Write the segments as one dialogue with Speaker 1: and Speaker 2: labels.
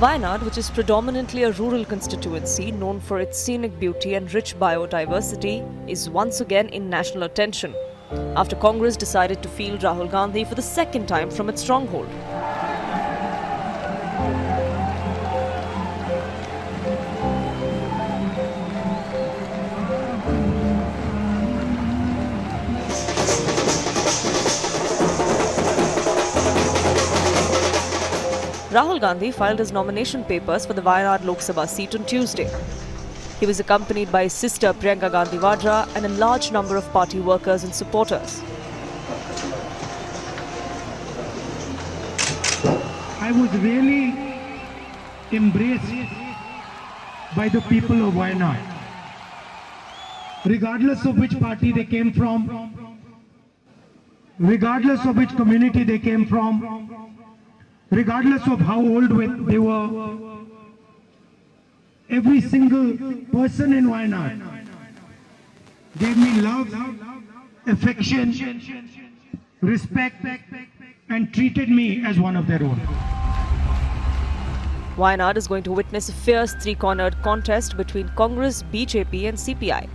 Speaker 1: Wayanad, which is predominantly a rural constituency known for its scenic beauty and rich biodiversity, is once again in national attention after Congress decided to field Rahul Gandhi for the second time from its stronghold. Rahul Gandhi filed his nomination papers for the Wayanad Lok Sabha seat on Tuesday. He was accompanied by his sister Priyanka Gandhi Vadra and a large number of party workers and supporters.
Speaker 2: I was really embraced by the people of Wayanad, regardless of which party they came from, regardless of which community they came from, regardless of how old they were. Every single person in Wayanad gave me love, affection, respect, and treated me as one of their own.
Speaker 1: Wayanad is going to witness a fierce three-cornered contest between Congress, BJP and CPI.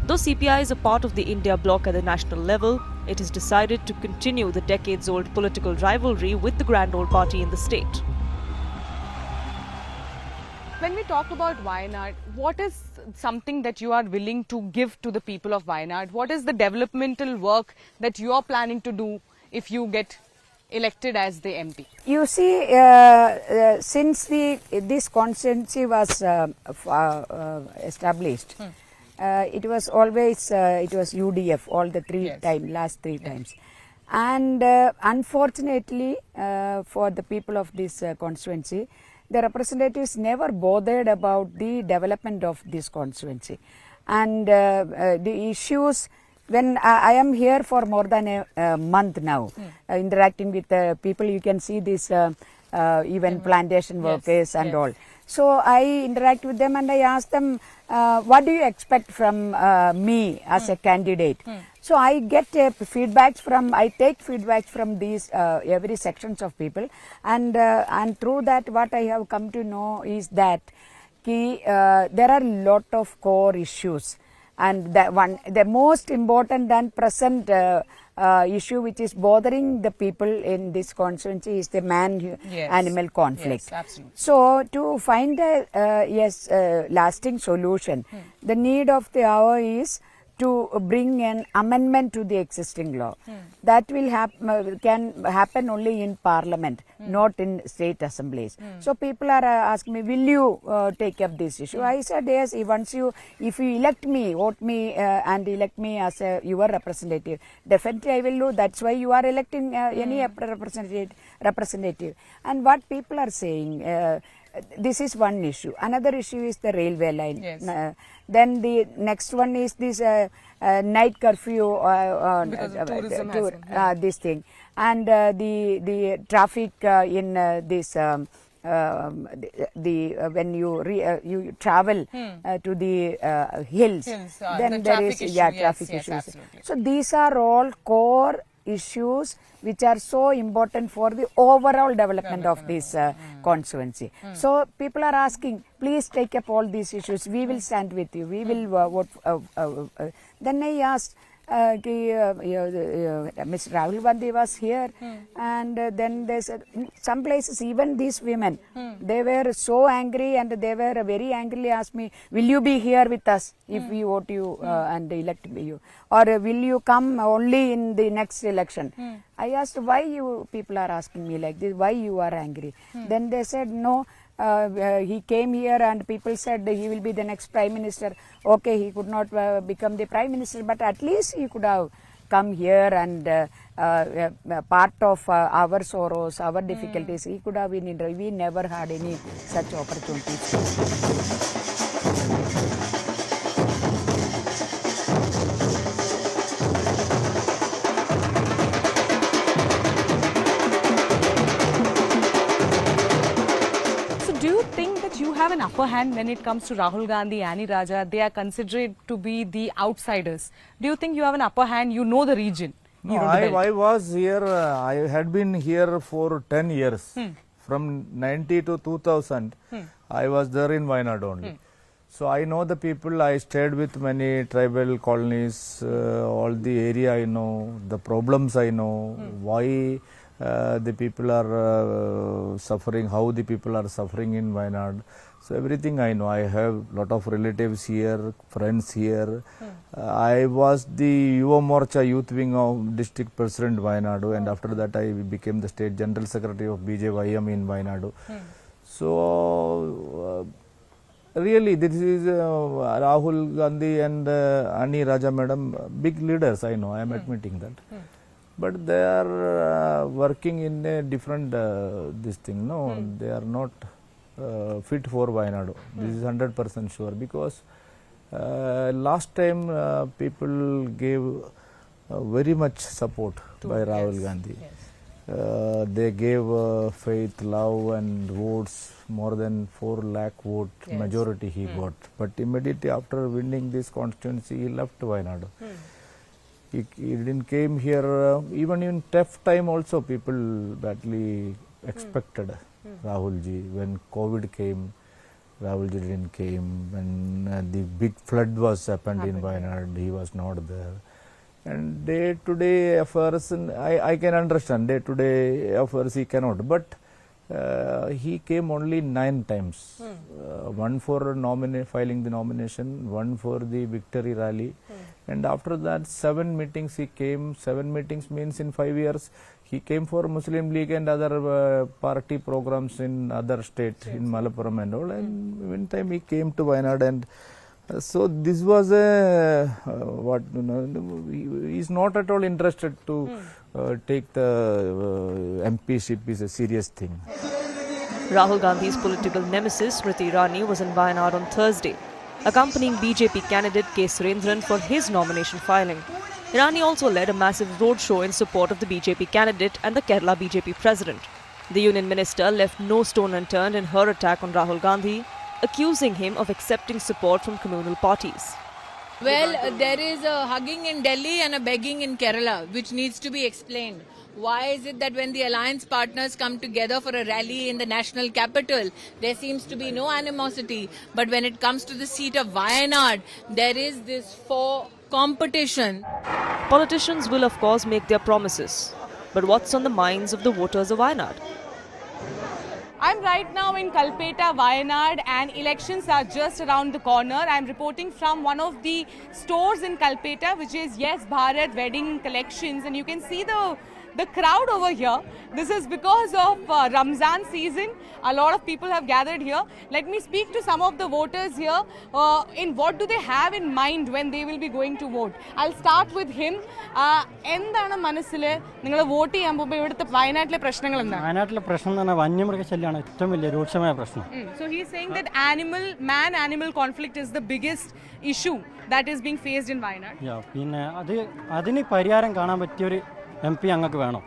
Speaker 1: Though CPI is a part of the India bloc at the national level, it has decided to continue the decades-old political rivalry with the grand old party in the state.
Speaker 3: When we talk about Wayanad, what is something that you are willing to give to the people of Wayanad? What is the developmental work that you are planning to do if you get elected as the MP?
Speaker 4: You see, since this constituency was established, it was always it was UDF all the last three times, and unfortunately for the people of this constituency, the representatives never bothered about the development of this constituency, and the issues. When I am here for more than a month now, interacting with people, you can see this even plantation workers and all. So I interact with them and I ask them, what do you expect from me as a candidate? So I get feedbacks from, I take feedbacks from these every sections of people, and through that what I have come to know is that there are a lot of core issues. And the most important and present issue which is bothering the people in this constituency is the man-animal conflict.
Speaker 3: Yes, absolutely.
Speaker 4: So to find a lasting solution, the need of the hour is to bring an amendment to the existing law. That will can happen only in Parliament, not in state assemblies. So people are asking me, will you take up this issue? I said yes. If you elect me, vote me and elect me as your representative, definitely I will do. That's why you are electing any representative. And what people are saying, this is one issue. Another issue is the railway line.
Speaker 3: Yes.
Speaker 4: Then the next one is this night curfew,
Speaker 3: because of tourism
Speaker 4: this thing, and the traffic in this when you travel to the hills, then there is traffic issues.
Speaker 3: Absolutely.
Speaker 4: So these are all core issues which are so important for the overall development of this constituency. So people are asking, please take up all these issues, we will stand with you, we will vote. Then I asked, Mr. Rahul Gandhi was here, and then they said, some places even these women, they were so angry and they were very angrily asked me, will you be here with us if we vote you and elect you, or will you come only in the next election? I asked, why you people are asking me like this, why you are angry? Then they said, no, he came here and people said he will be the next prime minister. Okay, he could not become the prime minister, but at least he could have come here and part of our sorrows, our difficulties, he could have been in. We never had any such opportunities.
Speaker 3: Have an upper hand when it comes to Rahul Gandhi, Annie Raja? They are considered to be the outsiders. Do you think you have an upper hand? You know the region.
Speaker 5: No, I was here, I had been here for 10 years. From 90 to 2000, I was there in Wayanad only. So I know the people, I stayed with many tribal colonies, all the area I know, the problems I know, why the people are suffering, how the people are suffering in Wayanad. So everything I know. I have lot of relatives here, friends here. I was the Yuva Morcha youth wing of district president Wayanad, and after that I became the state general secretary of BJYM in Wayanad. So really this is Rahul Gandhi and Ani Raja madam, big leaders I know, I am admitting that. But they are working in a different this thing, no, they are not fit for Wayanad. This is 100% sure, because last time people gave very much support by Rahul Gandhi. They gave faith, love and votes, more than 4 lakh vote majority he got. But immediately after winning this constituency, he left Wayanad. He didn't came here, even in tough time also people badly expected Rahul ji. When COVID came, Rahul ji didn't came. When the big flood was happened in Wayanad, he was not there. And day-to-day affairs, I can understand, day-to-day affairs he cannot. But he came only 9 times. One for filing the nomination, one for the victory rally. And after that 7 meetings he came. 7 meetings means in 5 years he came for Muslim League and other party programs in other states, in Malappuram and all. And one time he came to Wayanad, and so this was a he is not at all interested to take the MPship is a serious thing.
Speaker 1: Rahul Gandhi's political nemesis Smriti Irani was in Wayanad on Thursday, accompanying BJP candidate K. Surendran for his nomination filing. Irani also led a massive roadshow in support of the BJP candidate and the Kerala BJP president. The union minister left no stone unturned in her attack on Rahul Gandhi, accusing him of accepting support from communal parties.
Speaker 6: Well, there is a hugging in Delhi and a begging in Kerala, which needs to be explained. Why is it that when the alliance partners come together for a rally in the national capital, there seems to be no animosity, but when it comes to the seat of Wayanad, there is this competition.
Speaker 1: Politicians will of course make their promises, but what's on the minds of the voters of Wayanad?
Speaker 3: I'm right now in Kalpeta, Wayanad, and elections are just around the corner. I'm reporting from one of the stores in Kalpeta, which is Yes Bharat Wedding Collections, and you can see the crowd over here. This is because of Ramzan season. A lot of people have gathered here. Let me speak to some of the voters here. In what do they have in mind when they will be going to vote? I'll start with him. എന്താണ് മനസ്സിൽ നിങ്ങൾ vote ചെയ്യാൻ പോകുമ്പോൾ ഇവിടുത്തെ വയനാട്ടിലെ പ്രശ്നങ്ങൾ എന്താണ്?
Speaker 7: വയനാട്ടിലെ പ്രശ്നം എന്ന് പറഞ്ഞാൽ വന്യമൃഗശല്യമാണ് ഏറ്റവും വലിയ രൂക്ഷമായ പ്രശ്നം.
Speaker 3: So he is saying that man-animal conflict is the biggest issue that is being faced in Wayanad.
Speaker 7: പിന്നെ അതിന് പരിഹാരം കാണാൻ പറ്റിയൊരു MP ഞങ്ങൾക്ക് വേണം.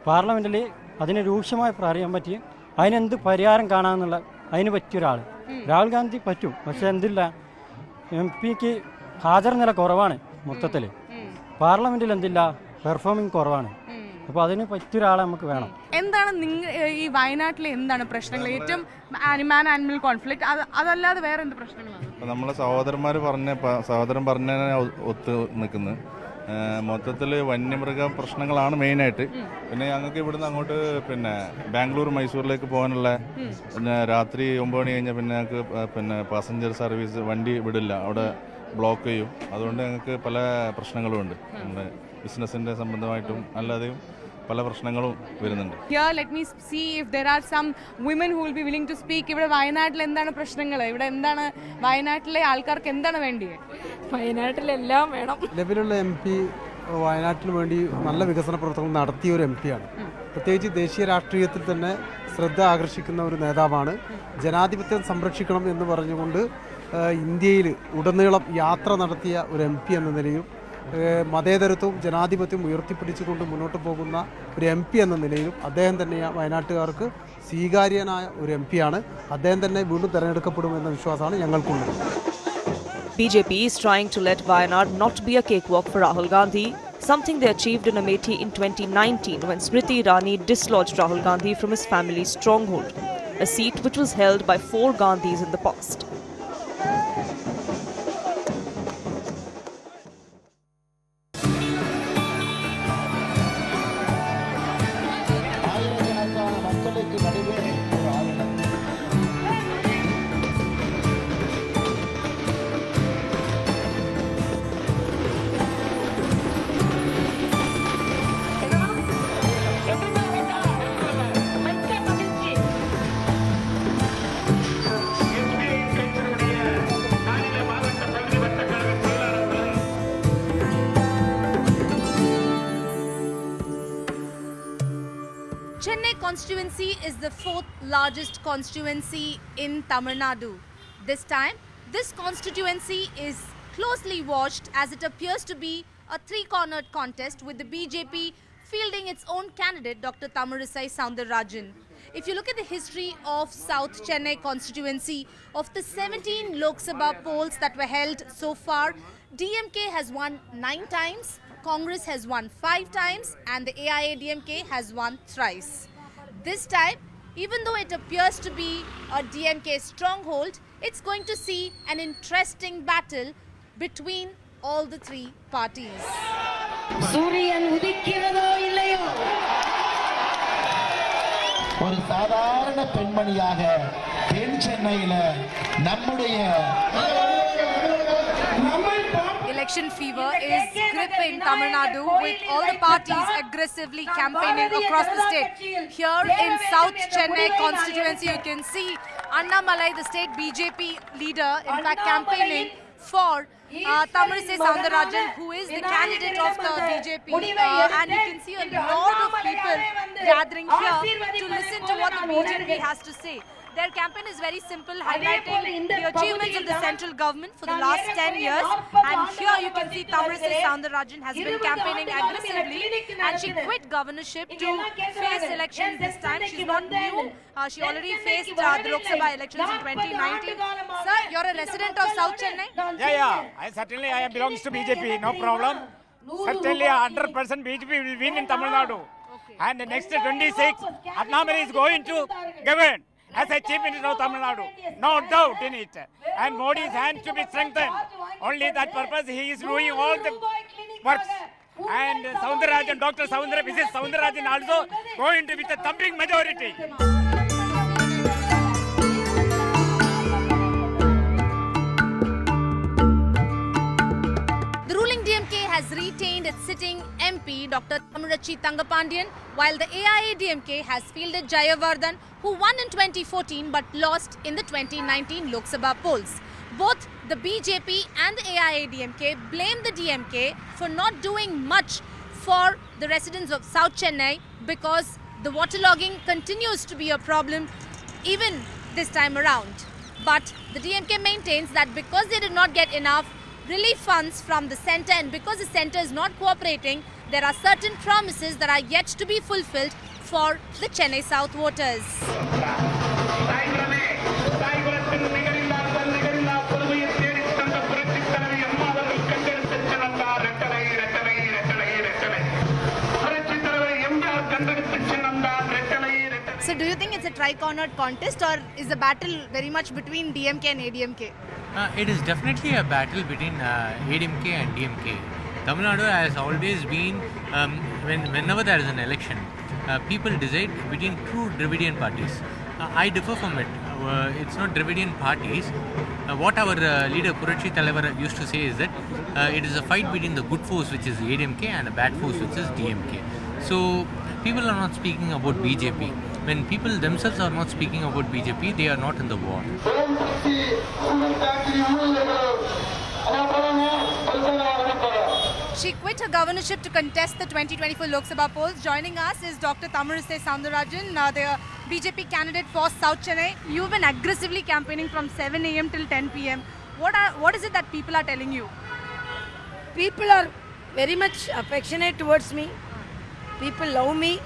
Speaker 7: പാർലമെന്റിൽ അതിന് രൂക്ഷമായി പറയാൻ പറ്റി അതിനെന്ത് പരിഹാരം കാണാമെന്നുള്ള അതിന് പറ്റിയൊരാൾ. രാഹുൽ ഗാന്ധി പറ്റും, പക്ഷെ എന്തില്ല, MPക്ക് ഹാജർ നില കുറവാണ്. മൊത്തത്തിൽ പാർലമെന്റിൽ എന്തില്ല, പെർഫോമിംഗ് കുറവാണ്. അപ്പോൾ അതിന് പറ്റിയൊരാളെ നമുക്ക് വേണം.
Speaker 3: എന്താണ് ഈ വയനാട്ടിലെ എന്താണ് പ്രശ്നങ്ങൾ? ഏറ്റവും ആനിമൽ കോൺഫ്ലിക്ട് അതല്ലാതെ വേറെ എന്ത് പ്രശ്നങ്ങളാണ്?
Speaker 8: നമ്മളെ സഹോദരൻ പറഞ്ഞ ഒത്തു നിൽക്കുന്നത് മൊത്തത്തിൽ വന്യമൃഗ പ്രശ്നങ്ങളാണ് മെയിനായിട്ട്. പിന്നെ ഞങ്ങൾക്ക് ഇവിടുന്ന് അങ്ങോട്ട് പിന്നെ ബാംഗ്ലൂർ മൈസൂരിലേക്ക് പോകാനുള്ള പിന്നെ രാത്രി 9 മണി കഴിഞ്ഞാൽ പിന്നെ ഞങ്ങൾക്ക് പിന്നെ പാസഞ്ചർ സർവീസ് വണ്ടി വിടില്ല, അവിടെ ബ്ലോക്ക് ചെയ്യും. അതുകൊണ്ട് ഞങ്ങൾക്ക് പല പ്രശ്നങ്ങളുമുണ്ട്. നമ്മുടെ ബിസിനസ്സിൻ്റെ സംബന്ധമായിട്ടും അല്ലാതെയും പല പ്രശ്നങ്ങളും വരുന്നുണ്ട്.
Speaker 3: Here let me see if there are some women who will be willing to speak. ഇവിടെ വയനാട്ടിൽ എന്താണ് പ്രശ്നങ്ങൾ? ഇവിടെ എന്താണ് വയനാട്ടിലെ ആൾക്കാർക്ക് എന്താണ് വേണ്ടിയത്?
Speaker 9: വയനാട്ടിലെല്ലാം വേണം. നിലവിലുള്ള MP വയനാട്ടിന് വേണ്ടി നല്ല വികസന പ്രവർത്തനങ്ങൾ നടത്തിയ ഒരു MP ആണ്. പ്രത്യേകിച്ച് ദേശീയ രാഷ്ട്രീയത്തിൽ തന്നെ ശ്രദ്ധ ആകർഷിക്കുന്ന ഒരു നേതാവാണ്. ജനാധിപത്യം സംരക്ഷിക്കണം എന്ന് പറഞ്ഞുകൊണ്ട് ഇന്ത്യയിൽ ഉടനീളം യാത്ര നടത്തിയ ഒരു MP എന്ന നിലയിലും മതേതരത്വവും ജനാധിപത്യവും ഉയർത്തിപ്പിടിച്ചുകൊണ്ട് മുന്നോട്ട് പോകുന്ന ഒരു MP എന്ന നിലയിലും അദ്ദേഹം തന്നെ വയനാട്ടുകാർക്ക് സ്വീകാര്യനായ ഒരു MP ആണ്. അദ്ദേഹം തന്നെ വീണ്ടും തെരഞ്ഞെടുക്കപ്പെടുമെന്ന വിശ്വാസമാണ് ഞങ്ങൾക്കുള്ളത്.
Speaker 1: BJP is trying to let Wayanad not be a cakewalk for Rahul Gandhi something they achieved in Amethi in 2019 when Smriti Irani dislodged Rahul Gandhi from his family's stronghold, a seat which was held by 4 Gandhis in the past.
Speaker 10: Chennai constituency is the 4th largest constituency in Tamil Nadu. This time, this constituency is closely watched as it appears to be a 3-cornered contest with the BJP fielding its own candidate, Dr. Tamilisai Soundararajan. If you look at the history of South Chennai constituency, of the 17 Lok Sabha polls that were held so far, DMK has won 9 times, Congress has won 5 times and the AIADMK has won thrice. This time, even though it appears to be a DMK stronghold, it's going to see an interesting battle between all the 3 parties.
Speaker 11: ஒரு சாதாரண பெண்மணியாக தென் சென்னையில நம்முடைய
Speaker 10: Election fever is gripping Tamil Nadu with all the parties aggressively campaigning across the state. Here in South Chennai constituency, you can see Annamalai, the state BJP leader, in fact campaigning for Tamilisai Soundararajan, who is the candidate of the BJP. And you can see a lot of people gathering here to listen to what the BJP has to say. Their campaign is very simple, highlighting the achievements of the central government for the last 10 years. And here you can see Tamilisai Soundararajan has been campaigning aggressively, and she quit governorship to face elections this time. She's not new. She already faced the Lok Sabha elections in 2019. Sir, you're a resident of South Chennai?
Speaker 12: Yeah. I belongs to BJP, no problem. Certainly 100% BJP will win in Tamil Nadu.
Speaker 10: Okay.
Speaker 12: And the next 26, Amethi is going to govern as a chief minister of Tamil Nadu. No doubt in it. And Modi's hands to be strengthened. Only that purpose he is doing all the works. And Soundararajan, Dr. Soundararajan also going to with a thumping majority.
Speaker 10: The ruling DMK has retained its sitting MP, Dr. Thamurachi Thangapandian, while the AIADMK has fielded Jayavardhan, who won in 2014 but lost in the 2019 Lok Sabha polls. Both the BJP and the AIADMK blame the DMK for not doing much for the residents of South Chennai because the waterlogging continues to be a problem even this time around. But the DMK maintains that because they did not get enough relief funds from the centre and because the centre is not cooperating, there are certain promises that are yet to be fulfilled for the Chennai South voters. So do you think it's a tri-cornered contest, or is the battle very much between DMK and ADMK?
Speaker 13: It is definitely a battle between ADMK and DMK. Tamil Nadu has always been, whenever there is an election, people decide between two Dravidian parties. I differ from it. It's not Dravidian parties. What our leader Purachi Talavar used to say is that it is a fight between the good force, which is ADMK, and a bad force, which is DMK. So people are not speaking about BJP. When people themselves are not speaking about BJP, they are not in the war.
Speaker 10: She quit her governorship to contest the 2024 Lok Sabha polls. Joining us is Dr. Tamilisai Soundararajan, the BJP candidate for South Chennai. You've been aggressively campaigning from 7 a.m. till 10 p.m. What is it that people are telling you?
Speaker 14: People are very much affectionate towards me. People love me.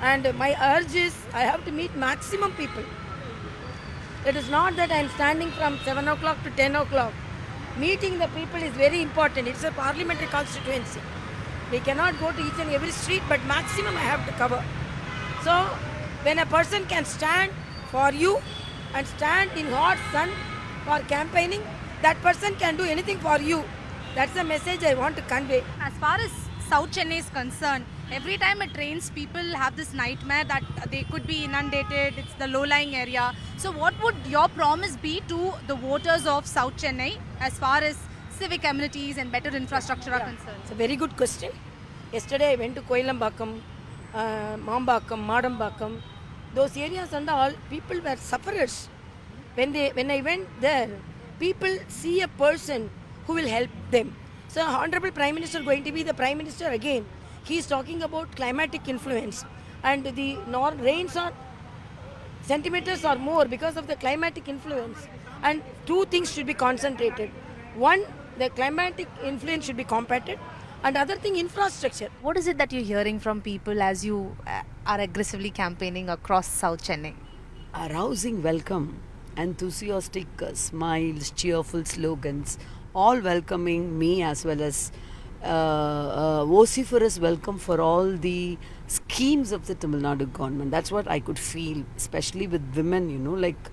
Speaker 14: And my urge is I have to meet maximum people. It is not that I am standing from 7 o'clock to 10 o'clock. Meeting the people is very important. It's a parliamentary constituency. We cannot go to each and every street, but maximum I have to cover. So when a person can stand for you and stand in hot sun for campaigning, that person can do anything for you. That's the message I want to convey.
Speaker 10: As far as South Chennai is concerned, every time it rains, people have this nightmare that they could be inundated. It's the low-lying area. So what would your promise be to the voters of South Chennai as far as civic amenities and better infrastructure are concerned?
Speaker 14: It's a very good question. Yesterday I went to Koilambakam, Mambakam, Madambakam. Those areas and all, people were sufferers. When I went there, people see a person who will help them. So Honorable Prime Minister going to be the Prime Minister again. He is talking about climatic influence, and the rains are centimeters or more because of the climatic influence. And two things should be concentrated. One, the climatic influence should be combated, and other thing, infrastructure.
Speaker 10: What is it that you're hearing from people as you are aggressively campaigning across South Chennai?
Speaker 15: A rousing welcome, enthusiastic smiles, cheerful slogans, all welcoming me, as well as vociferous welcome for all the schemes of the Tamil Nadu government. That's what I could feel, especially with women, you know, like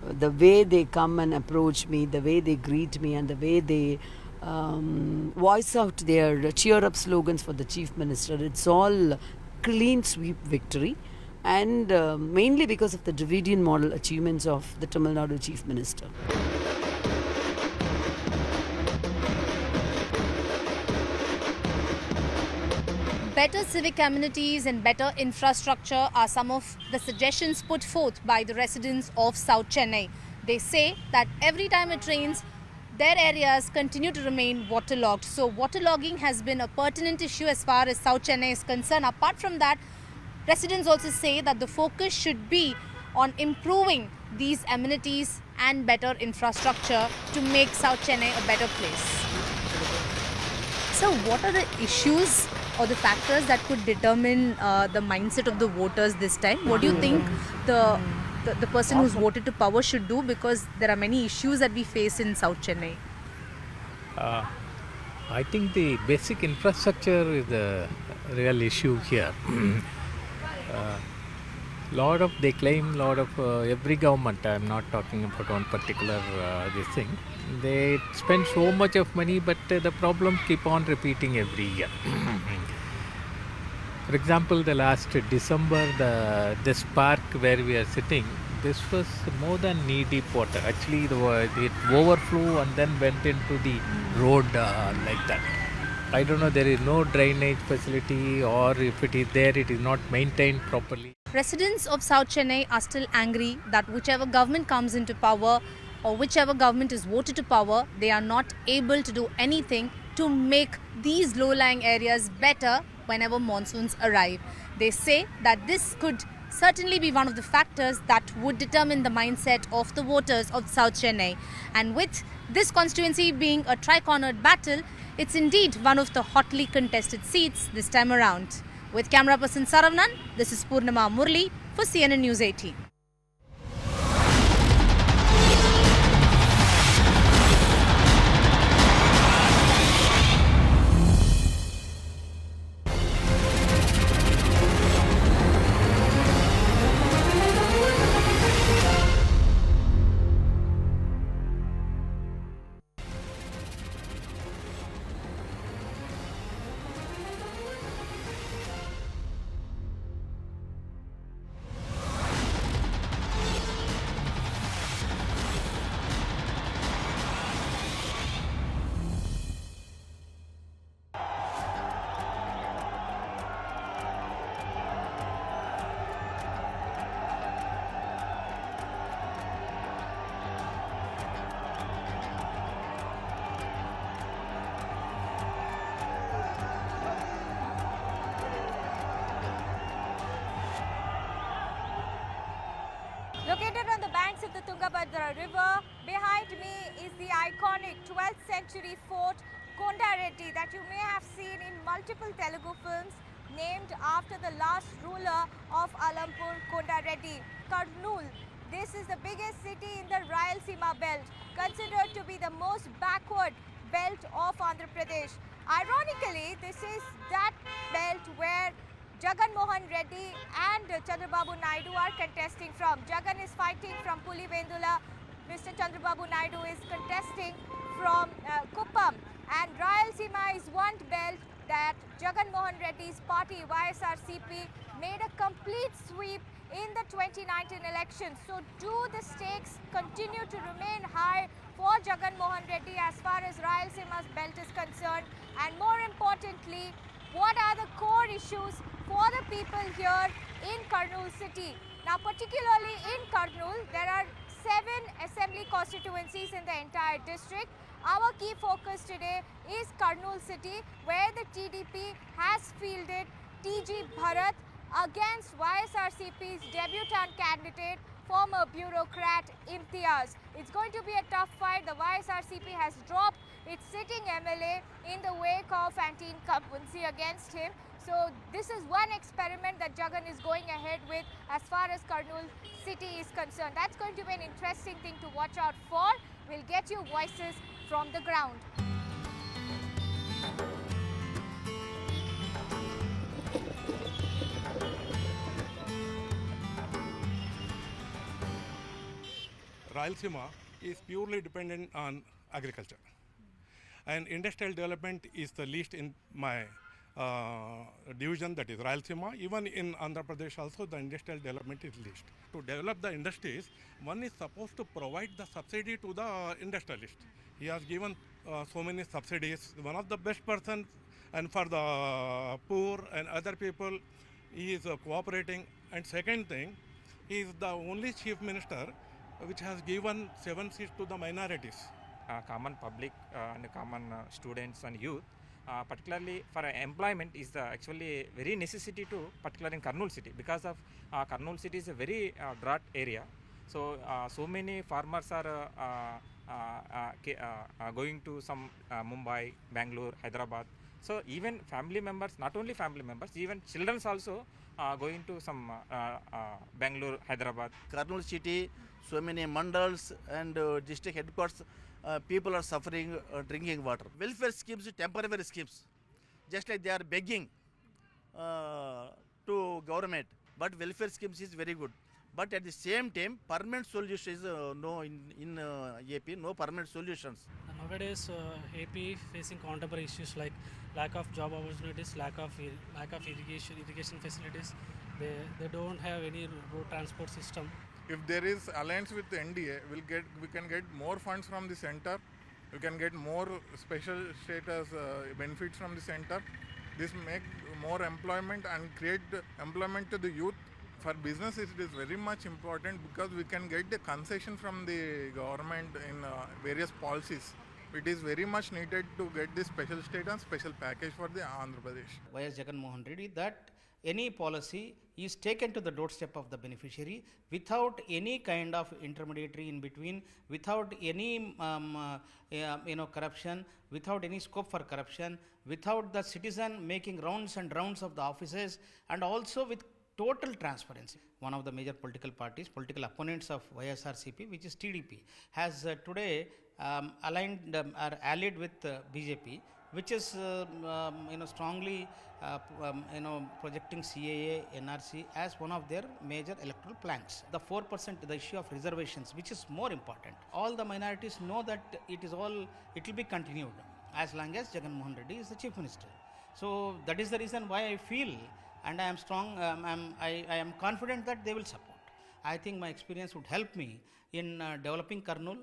Speaker 15: the way they come and approach me, the way they greet me, and the way they voice out their cheer up slogans for the Chief Minister. It's all clean sweep victory, and mainly because of the Dravidian model achievements of the Tamil Nadu Chief Minister.
Speaker 10: Better civic amenities and better infrastructure are some of the suggestions put forth by the residents of South Chennai. They say that every time it rains, their areas continue to remain waterlogged. So waterlogging has been a pertinent issue as far as South Chennai is concerned. Apart from that, residents also say that the focus should be on improving these amenities and better infrastructure to make South Chennai a better place. So what are the issues or the factors that could determine the mindset of the voters this time? What do you think the person who's voted to power should do, because there are many issues that we face in South Chennai?
Speaker 16: I think the basic infrastructure is the real issue here. They claim every government, I'm not talking about one particular this thing, they spend so much of money, but the problems keep on repeating every year. For example, the last December, this park where we are sitting, this was more than knee-deep water. Actually, it overflew and then went into the road like that. I don't know, there is no drainage facility, or if it is there, it is not maintained properly.
Speaker 10: Residents of South Chennai are still angry that whichever government comes into power or whichever government is voted to power, they are not able to do anything to make these low-lying areas better whenever monsoons arrive. They say that this could certainly be one of the factors that would determine the mindset of the voters of South Chennai. And with this constituency being a tri-cornered battle, it's indeed one of the hotly contested seats this time around. With camera person Saravnan, this is Purnima Murli for CNN News 18.
Speaker 17: Located on the banks of the Tungabhadra river, behind me is the iconic 12th century fort Kondareddy that you may have seen in multiple Telugu films, named after the last ruler of Alampur, Kondareddy, Kurnool. This is the biggest city in the Rayalaseema belt, considered to be the most backward belt of Andhra Pradesh. Ironically, this is that belt where Jagan Mohan Reddy and Chandrababu Naidu are contesting from. Jagan is fighting from Pulivendula. Mr. Chandrababu Naidu is contesting from Kuppam. And Rayalaseema is one belt that Jagan Mohan Reddy's party, YSRCP, made a complete sweep in the 2019 elections. So do the stakes continue to remain high for Jagan Mohan Reddy as far as Rayalaseema's belt is concerned? And more importantly, what are the core issues for the people here in Kurnool city? Now, particularly in Kurnool, there are 7 assembly constituencies in the entire district. Our key focus today is Kurnool city, where the TDP has fielded TG Bharat against YSRCP's debutant candidate, former bureaucrat Imtiaz. It's going to be a tough fight. The YSRCP has dropped its sitting MLA in the wake of anti-incumbency against him. So this is one experiment that Jagan is going ahead with as far as Kurnool city is concerned. That's going to be an interesting thing to watch out for. We'll get you voices from the ground.
Speaker 18: Rayalaseema is purely dependent on agriculture, and industrial development is the least in my division, that is Rayalaseema. Even in Andhra Pradesh also the industrial development is least. To develop the industries, one is supposed to provide the subsidy to the industrialist. He has given so many subsidies. One of the best persons, and for the poor and other people, he is cooperating. And second thing, he is the only chief minister which has given 7 seats to the minorities.
Speaker 19: Common public and common students and youth, particularly for employment, is the actually very necessity to, particularly in Kurnool city, because of Kurnool city is a very drought area. So so many farmers are going to some Mumbai, Bangalore, Hyderabad. So even family members, not only family members, even children also going to some Bangalore, Hyderabad.
Speaker 20: Kurnool city, so many mandals and district headquarters, people are suffering drinking water. Welfare schemes, temporary schemes, just like they are begging to government, but welfare schemes is very good. But at the same time, permanent solution is no in AP, no permanent solutions.
Speaker 21: Nowadays, AP facing contemporary issues like lack of job opportunities, lack of irrigation facilities. They don't have any road transport system.
Speaker 22: If there is alliance with the NDA, we can get more funds from the center. We can get more special status benefits from the center. This make more employment and create employment to the youth. For business, it is very much important because we can get the concession from the government in various policies. It is very much needed to get this special status, special package for the Andhra Pradesh.
Speaker 23: Y.S. Jagan Mohan Reddy, that any policy is taken to the doorstep of the beneficiary without any kind of intermediary in between, without any corruption, without any scope for corruption, without the citizen making rounds and rounds of the offices, and also with total transparency. One of the major political parties, political opponents of YSRCP, which is TDP, has today aligned or allied with BJP, which is strongly projecting CAA, NRC as one of their major electoral planks. The 4%, the issue of reservations, which is more important. All the minorities know that it will be continued as long as Jagan Mohan Reddy is the chief minister. So that is the reason why I feel, and I am strong, I am confident that they will support. I think my experience would help me in developing Kurnool,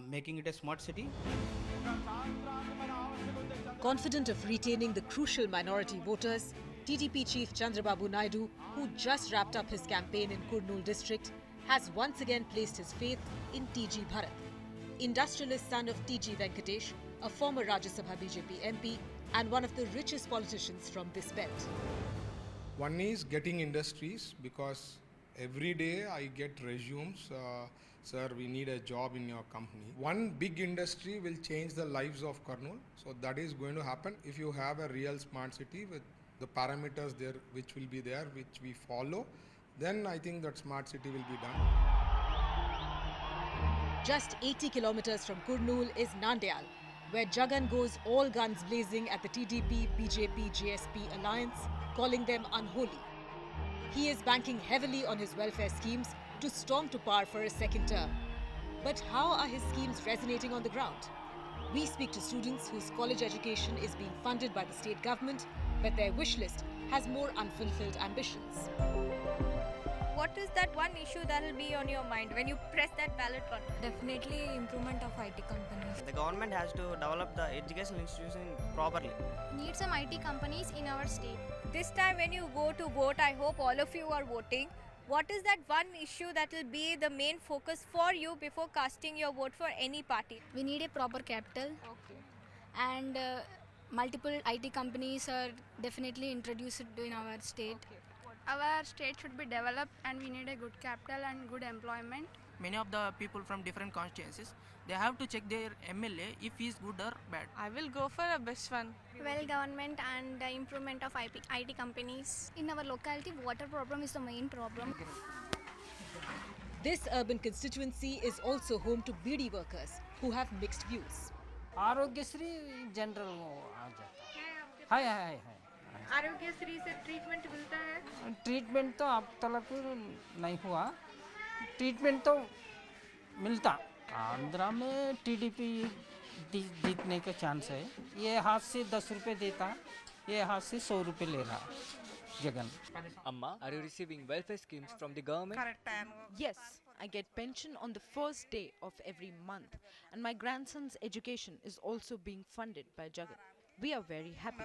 Speaker 23: making it a smart city.
Speaker 1: Confident of retaining the crucial minority voters, TDP chief Chandrababu Naidu, who just wrapped up his campaign in Kurnool district, has once again placed his faith in TG Bharat, industrialist son of TG Venkatesh, a former Rajya Sabha BJP MP and one of the richest politicians from this belt.
Speaker 24: One is getting industries, because every day I get resumes, sir, we need a job in your company. One big industry will change the lives of Kurnool. So that is going to happen if you have a real smart city with the parameters there, which will be there, which we follow. Then I think that smart city will be done.
Speaker 1: Just 80 kilometers from Kurnool is Nandyal,
Speaker 2: where Jagan goes all guns blazing at the TDP, BJP, JSP alliance, calling them unholy. He is banking heavily on his welfare schemes to storm to power for a second term. But how are his schemes resonating on the ground? We speak to students whose college education is being funded by the state government, but their wish list has more unfulfilled ambitions.
Speaker 17: What is that one issue that will be on your mind when you press that ballot button?
Speaker 4: Definitely improvement of IT companies.
Speaker 5: The government has to develop the educational institution properly.
Speaker 4: Need some IT companies in our state.
Speaker 17: This time when you go to vote, I hope all of you are voting. What is that one issue that will be the main focus for you before casting your vote for any party?
Speaker 4: We need a proper capital.
Speaker 17: Okay.
Speaker 4: And multiple IT companies are definitely introduced in our state. Okay.
Speaker 6: Our state should be developed and we need a good capital and good employment.
Speaker 25: Many of the people from different constituencies, they have to check their MLA if he is good or bad.
Speaker 26: I will go for a best one.
Speaker 6: Well, government and improvement of IT companies.
Speaker 4: In our locality, water problem is the main problem.
Speaker 2: This urban constituency is also home to BD workers who have mixed views.
Speaker 26: Aarogyasri general आ जाता है
Speaker 4: आरोग्यश्री से treatment मिलता है?
Speaker 26: Treatment तो अब तक नहीं हुआ, ट्रीटमेंट तो मिलता। आंध्रा में टीडीपी जीतने का चांस है। ये हाथ से 10 रुपए देता, ये हाथ से 100 रुपए ले रहा Jagan.
Speaker 27: Amma, are you receiving welfare schemes from the government?
Speaker 28: Yes, I get pension on the first day of every month, and my grandson's education is also being funded by Jagan. We are very happy.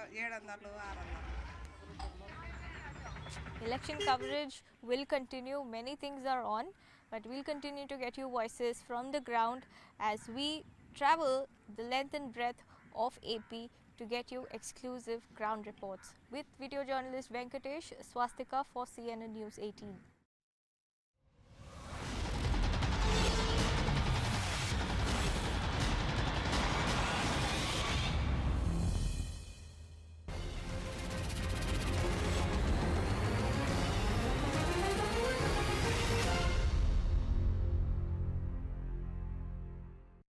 Speaker 17: Election coverage will continue. Many things are on, but we'll continue to get you voices from the ground as we travel the length and breadth of AP to get you exclusive ground reports. With video journalist Venkatesh, Swastika for CNN News 18.